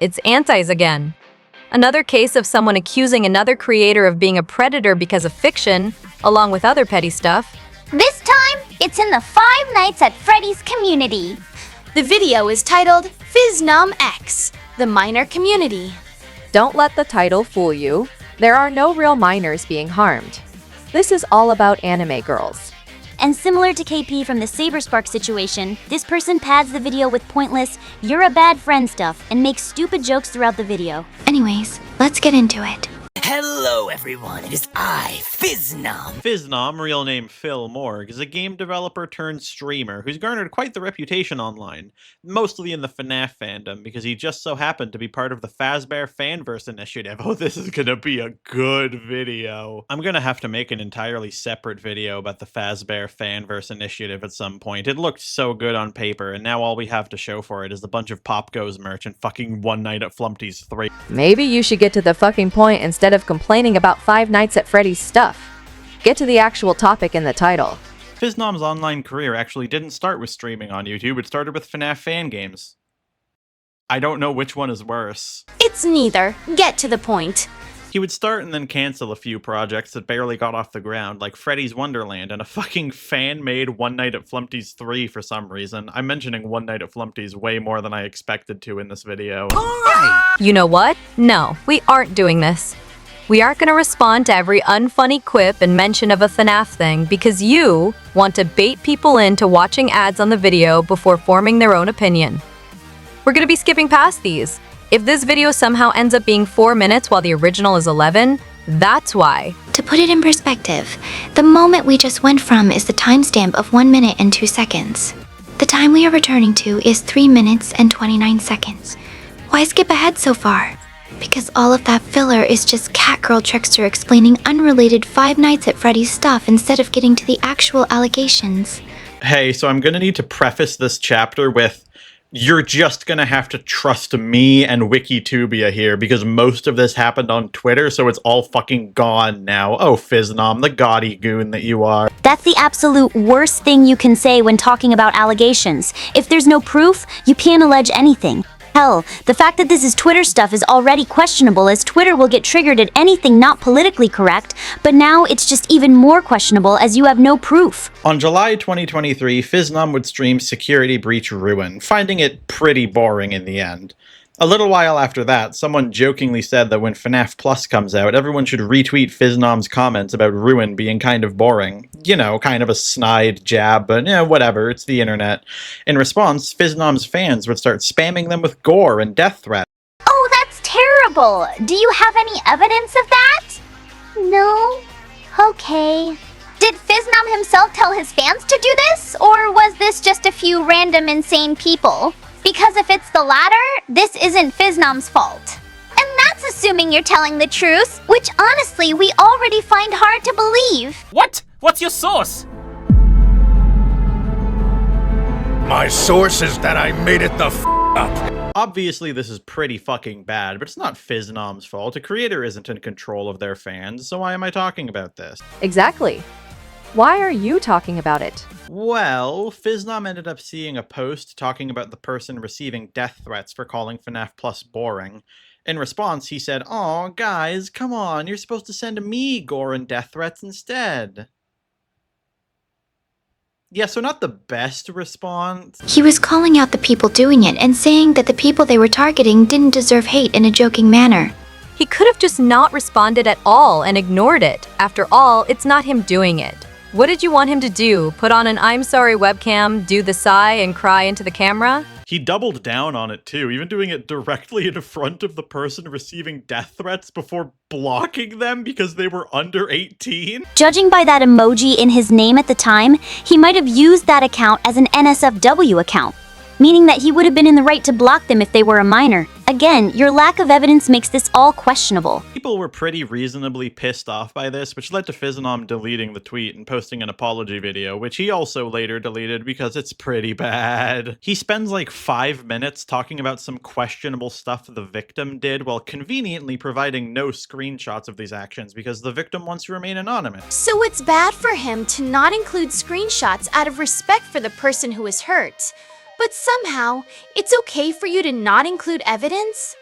it's antis again. Another case of someone accusing another creator of being a predator because of fiction, along with other petty stuff. This time, it's in the Five Nights at Freddy's community. The video is titled Phisnom X, the minor community. Don't let the title fool you. There are no real minors being harmed. This is all about anime girls. And similar to KP from the Saberspark situation, this person pads the video with pointless, "you're a bad friend" stuff and makes stupid jokes throughout the video. Anyways, let's get into it. Hello everyone, it is I, Phisnom. Phisnom, real name Phil Morg, is a game developer turned streamer who's garnered quite the reputation online, mostly in the FNAF fandom because he just so happened to be part of the Fazbear Fanverse initiative. Oh, this is gonna be a good video. I'm gonna have to make an entirely separate video about the Fazbear Fanverse initiative at some point. It looked so good on paper, and now all we have to show for it is a bunch of Pop Goes merch and fucking One Night at Flumpty's 3. Maybe you should get to the fucking point instead of complaining about Five Nights at Freddy's stuff. Get to the actual topic in the title. Phiznom's online career actually didn't start with streaming on YouTube, it started with FNAF fan games. I don't know which one is worse. It's neither. Get to the point. He would start and then cancel a few projects that barely got off the ground, like Freddy's Wonderland and a fucking fan-made One Night at Flumpty's 3 for some reason. I'm mentioning One Night at Flumpty's way more than I expected to in this video. You know what? No, we aren't doing this. We aren't going to respond to every unfunny quip and mention of a FNAF thing because you want to bait people into watching ads on the video before forming their own opinion. We're going to be skipping past these. If this video somehow ends up being 4 minutes while the original is 11, that's why. To put it in perspective, the moment we just went from is the timestamp of 1 minute and 2 seconds. The time we are returning to is 3 minutes and 29 seconds. Why skip ahead so far? Because all of that filler is just catgirlTrickster explaining unrelated Five Nights at Freddy's stuff instead of getting to the actual allegations. Hey, so I'm gonna need to preface this chapter with, you're just gonna have to trust me and Wikitubia here, because most of this happened on Twitter, so it's all fucking gone now. Oh, Phisnom, the gaudy goon that you are. That's the absolute worst thing you can say when talking about allegations. If there's no proof, you can't allege anything. Hell, the fact that this is Twitter stuff is already questionable, as Twitter will get triggered at anything not politically correct, but now it's just even more questionable as you have no proof. On July 2023, Phisnom would stream Security Breach Ruin, finding it pretty boring in the end. A little while after that, someone jokingly said that when FNAF Plus comes out, everyone should retweet Phiznom's comments about Ruin being kind of boring. You know, kind of a snide jab, but whatever, it's the internet. In response, Phiznom's fans would start spamming them with gore and death threats. Oh, that's terrible! Do you have any evidence of that? No? Okay. Did Phisnom himself tell his fans to do this? Or was this just a few random insane people? Because if it's the latter, this isn't Phiznom's fault. And that's assuming you're telling the truth, which honestly we already find hard to believe. What? What's your source? My source is that I made it the f up. Obviously this is pretty fucking bad, but it's not Phiznom's fault. A creator isn't in control of their fans, so why am I talking about this? Exactly. Why are you talking about it? Well, Phisnom ended up seeing a post talking about the person receiving death threats for calling FNAF Plus boring. In response, he said, "Aw, guys, come on, you're supposed to send me gore and death threats instead." Yeah, so not the best response. He was calling out the people doing it and saying that the people they were targeting didn't deserve hate in a joking manner. He could have just not responded at all and ignored it. After all, it's not him doing it. What did you want him to do? Put on an I'm sorry webcam, do the sigh, and cry into the camera? He doubled down on it too, even doing it directly in front of the person receiving death threats before blocking them because they were under 18. Judging by that emoji in his name at the time, he might have used that account as an NSFW account, meaning that he would have been in the right to block them if they were a minor. Again, your lack of evidence makes this all questionable. People were pretty reasonably pissed off by this, which led to Phisnom deleting the tweet and posting an apology video, which he also later deleted because it's pretty bad. He spends like 5 minutes talking about some questionable stuff the victim did while conveniently providing no screenshots of these actions because the victim wants to remain anonymous. So it's bad for him to not include screenshots out of respect for the person who is hurt. But somehow, it's okay for you to not include evidence?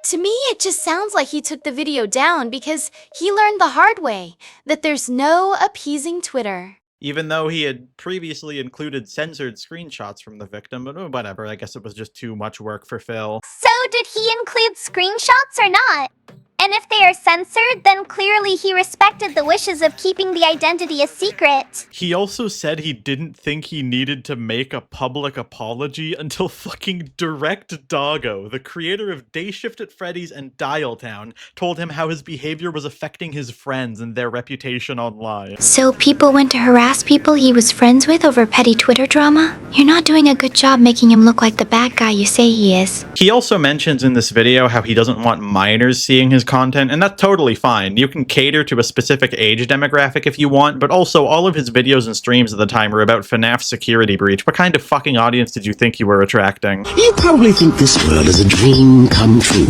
To me, it just sounds like he took the video down because he learned the hard way that there's no appeasing Twitter. Even though he had previously included censored screenshots from the victim, but whatever, I guess it was just too much work for Phil. So did he include screenshots or not? And if they are censored, then clearly he respected the wishes of keeping the identity a secret. He also said he didn't think he needed to make a public apology until fucking Direct Doggo, the creator of Day Shift at Freddy's and Dial Town, told him how his behavior was affecting his friends and their reputation online. So people went to harass people he was friends with over petty Twitter drama? You're not doing a good job making him look like the bad guy you say he is. He also mentions in this video how he doesn't want minors seeing his content, and that's totally fine. You can cater to a specific age demographic if you want, but also all of his videos and streams at the time were about FNAF's security breach. What kind of fucking audience did you think you were attracting? You probably think this world is a dream come true,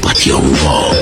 but you're wrong.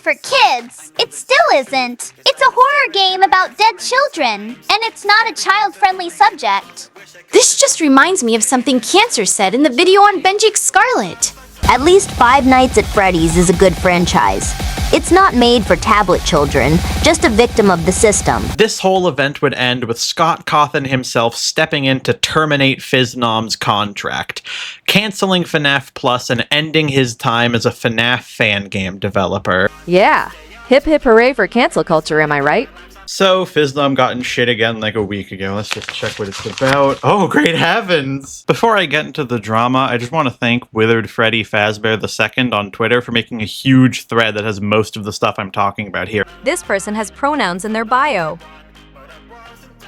For kids. It still isn't. It's a horror game about dead children, and it's not a child-friendly subject. This just reminds me of something Cancer said in the video on Benjik Scarlet. At least Five Nights at Freddy's is a good franchise. It's not made for tablet children, just a victim of the system. This whole event would end with Scott Cawthon himself stepping in to terminate Phisnom's contract, canceling FNAF Plus and ending his time as a FNAF fan game developer. Yeah. Hip hip hooray for cancel culture, am I right? So, Phisnom got in shit again like a week ago. Let's just check what it's about. Oh, great heavens! Before I get into the drama, I just want to thank Withered Freddy Fazbear II on Twitter for making a huge thread that has most of the stuff I'm talking about here. This person has pronouns in their bio.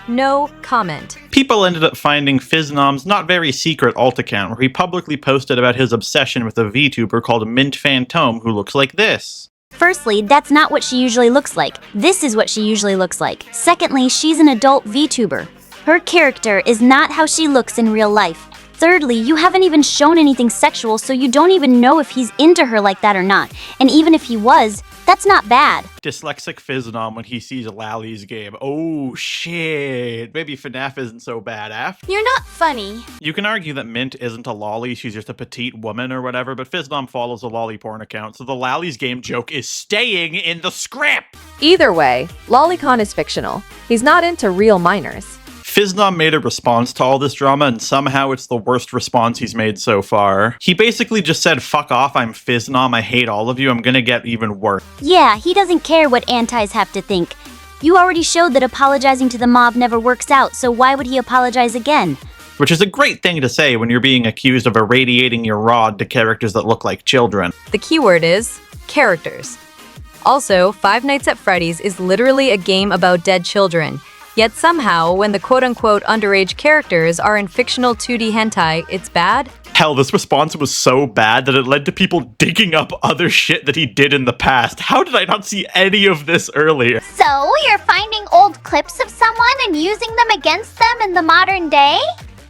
No comment. People ended up finding Phisnom's not very secret alt account where he publicly posted about his obsession with a VTuber called Mint Phantom who looks like this. Firstly, that's not what she usually looks like. This is what she usually looks like. Secondly, she's an adult VTuber. Her character is not how she looks in real life. Thirdly, you haven't even shown anything sexual, so you don't even know if he's into her like that or not. And even if he was, that's not bad. Dyslexic Phisnom when he sees Lally's game. Oh shit, maybe FNAF isn't so bad after. You're not funny. You can argue that Mint isn't a lolly, she's just a petite woman or whatever, but Phisnom follows a lolly porn account, so the Lally's game joke is staying in the script! Either way, Lolicon is fictional. He's not into real minors. Phisnom made a response to all this drama, and somehow it's the worst response he's made so far. He basically just said, fuck off, I'm Phisnom, I hate all of you, I'm gonna get even worse. Yeah, he doesn't care what antis have to think. You already showed that apologizing to the mob never works out, so why would he apologize again? Which is a great thing to say when you're being accused of irradiating your rod to characters that look like children. The keyword is characters. Also, Five Nights at Freddy's is literally a game about dead children. Yet somehow, when the quote-unquote underage characters are in fictional 2D hentai, it's bad? Hell, this response was so bad that it led to people digging up other shit that he did in the past. How did I not see any of this earlier? So, you're finding old clips of someone and using them against them in the modern day?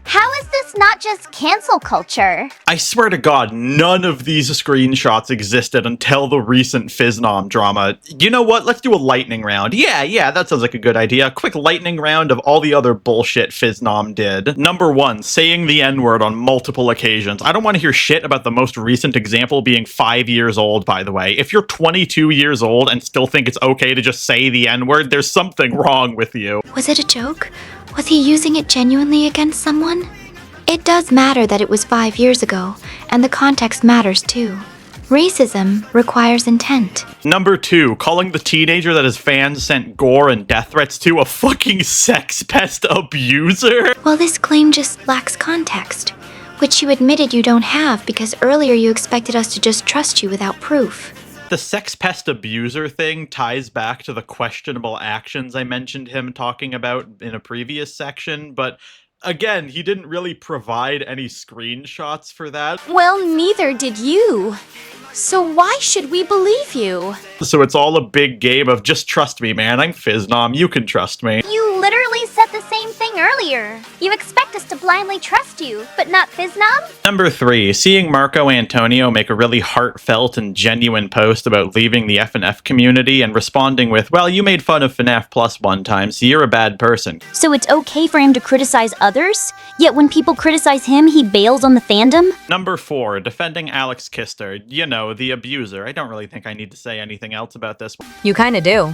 How is this not just cancel culture? I swear to God, none of these screenshots existed until the recent Phisnom drama. You know what? Let's do a lightning round. Yeah, that sounds like a good idea. A quick lightning round of all the other bullshit Phisnom did. Number 1, saying the N-word on multiple occasions. I don't want to hear shit about the most recent example being 5 years old, by the way. If you're 22 years old and still think it's okay to just say the N-word, there's something wrong with you. Was it a joke? Was he using it genuinely against someone? It does matter that it was 5 years ago, and the context matters too. Racism requires intent. Number 2, calling the teenager that his fans sent gore and death threats to a fucking sex pest abuser? Well, this claim just lacks context, which you admitted you don't have because earlier you expected us to just trust you without proof. The sex pest abuser thing ties back to the questionable actions I mentioned him talking about in a previous section, but Again, he didn't really provide any screenshots for that. Well, neither did you. So why should we believe you? So it's all a big game of just trust me, man. I'm Phisnom. You can trust me. You literally said the same thing earlier. You expect us to blindly trust you, but not Phisnom? Number 3, seeing Marco Antonio make a really heartfelt and genuine post about leaving the FNF community and responding with, well, you made fun of FNAF Plus one time, so you're a bad person. So it's okay for him to criticize others? Yet when people criticize him, he bails on the fandom? Number 4, defending Alex Kister. You know, the abuser. I don't really think I need to say anything else about this. You kinda do.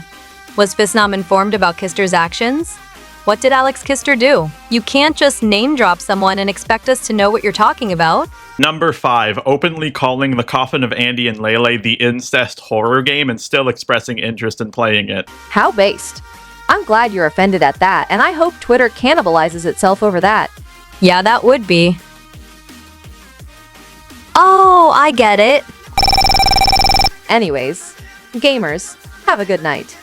Was Phisnom informed about Kister's actions? What did Alex Kister do? You can't just name drop someone and expect us to know what you're talking about. Number 5, openly calling The Coffin of Andy and Lele the incest horror game and still expressing interest in playing it. How based. I'm glad you're offended at that, and I hope Twitter cannibalizes itself over that. Yeah, that would be. Oh, I get it. Anyways, gamers, have a good night.